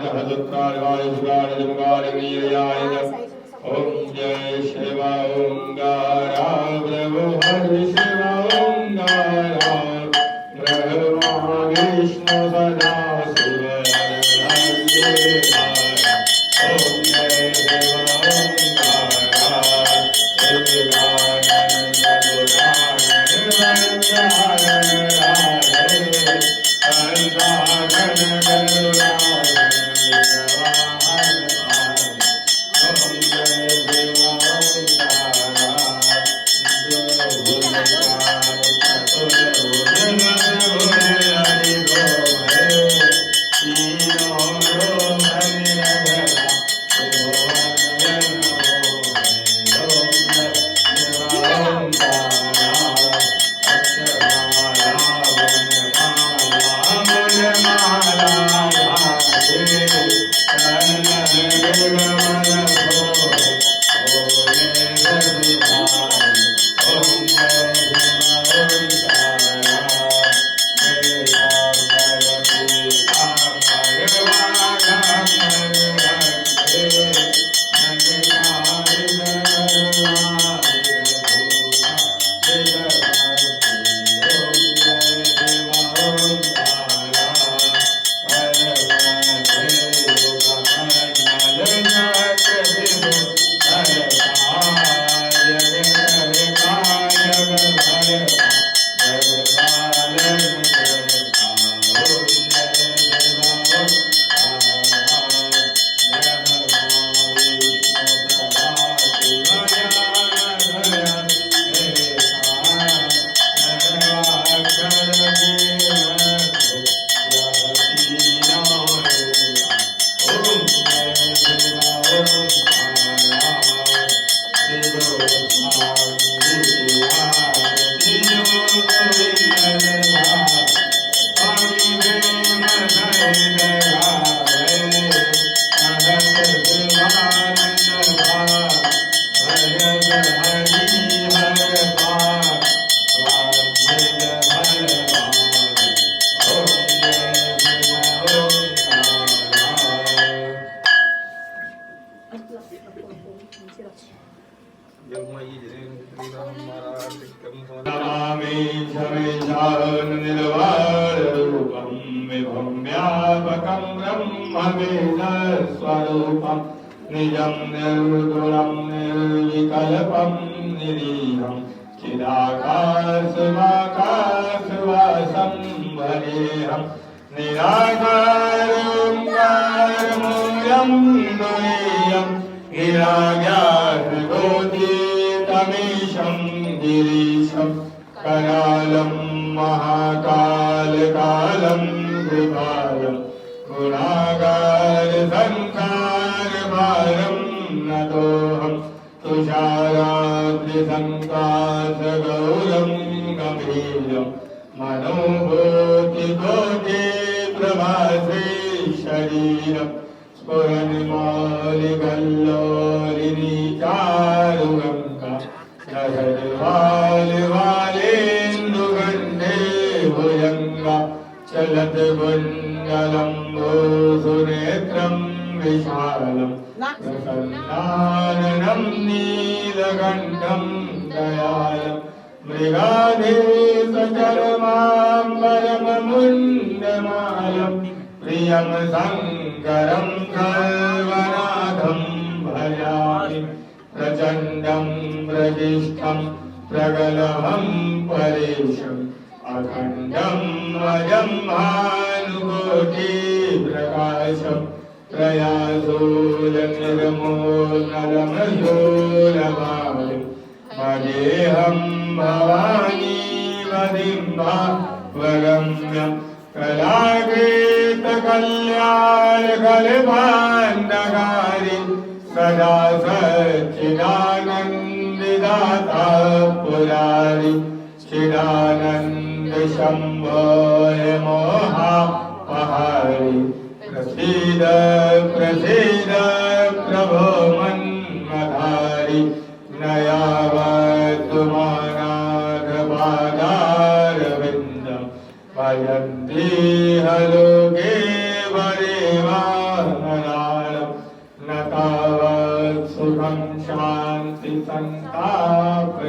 सहस्रार्वाय सुराय जुगाय वीर्याय ओम जय शिव ओंकारा प्रभु हरि शिव ओंकारा ब्रह्मा विष्णु सदा शिव ओम जय शिव ओंकारा स्वरूपं निजं निर्गुणं निर्विकल्पं निरीहं चिदाकाशवाकाशवासं भजेऽहं निराकारं दुरेयं गिराज्ञातमीशं गिरीशं करालं महाकालकालं कृपालं गुणागार संसार भारं नतोऽहं तुषाराद्रिसङ्काश गौरं गम्भीरं मनोभूतिकोटि प्रभासे शरीरं स्फुरन्मौलिकल्लोलिनी चारुगङ्गा लहरिवालिवालेन्दुगण्डे भुजङ्गा चलत सुनेत्रं विशालं प्रसन्नाननं नीलकण्ठं दयालं मृगाधीशचरमाम्बरमुण्डमालं प्रियं शङ्करं सर्वनाथं भजामि प्रचण्डं प्रजिष्ठं प्रगलभं परेशम् अखण्डं अजं भानुकोटिप्रकाशं त्रयाशूलनिर्मूलनरमशूलभावं भजेऽहं भवानी वदिं भावगम्यं कलाकृतकल्याणकल्पाण्डकारि सदा सच्चिदानन्दिदाता पुरारि चिदानन्द शम्भोय मोहापहारि प्रसीद प्रसीद प्रभो मन्मधारि नयावतुमानाथपादारविन्दं भजन्ति लोके वरेवा संतापनाशम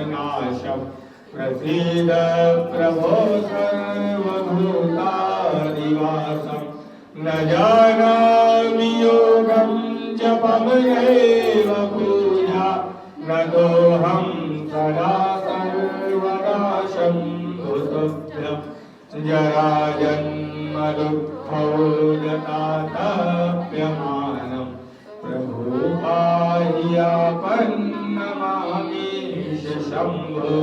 प्रसीद प्रभो सर्वभूतादिवासं न जानामि योगं जपमेव पूजा न तोऽहं सदा सर्वदा शम्भुतुभ्यं जराजन्म दुःखोदतातप्यमानं प्रभो पाहि आपन्नमामीश शम्भो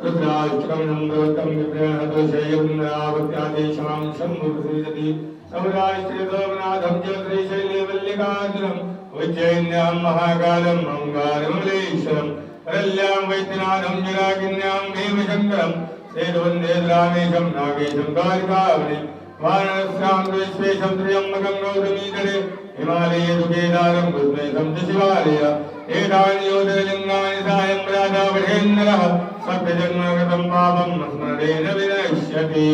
रुद्राष्ट्रं नम्रोतं विप्रहतोषयं रावत्यादेशां शम्भुप्रसीदति सौराष्ट्रगोमनाथं च श्रीशैल्यवल्लिकाचलम् उज्जैन्यां महाकालं ओङ्कारमलेश्वरम् अरल्यां वैद्यनाथं जराकिन्यां भीमशङ्करं सेतुवन्दे रामेशं नागेशं द्वारिकावने वाराणस्यां विश्वेशं त्र्यम्बकं गौतमीतटे हिमालये तु केदारं कुस्मेशं च शिवालय एतानि ज्योतिर्लिङ्गानि सायं राजावधेन्द्रः सप्तजन्मगतं पापं स्मरणेन विनश्यति